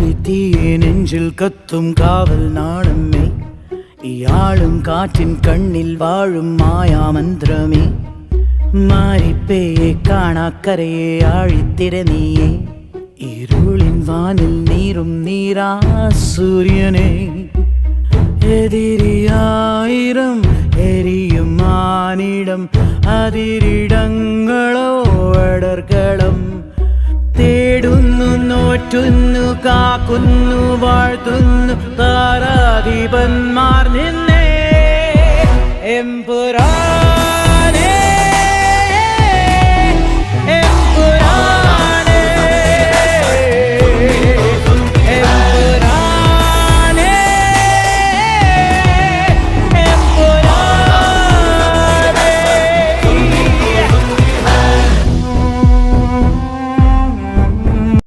ആഴിത്തീയെ നെഞ്ചിൽ കത്തും കാവൽ നാണമേ, ഇയാളും കാറ്റിൻ കണ്ണിൽ വാഴും മായാമന്ത്രമേ. മാരിപ്പയെ കാണാക്കരയെ ആഴിത്തിര നീയെ, ഇരുളിൻ വാനിൽ നീറും നീരാ സൂര്യനെ. എതിരിയായിരം എരിയും മാനിടം, അതിരിടങ്ങളോ അടർക്കളം. തേടുന്നു നോറ്റുന്നു കാക്കുന്നു വാഴ്ത്തുന്നു താരാധിപന്മാർ നിന്നെ എമ്പുരാ.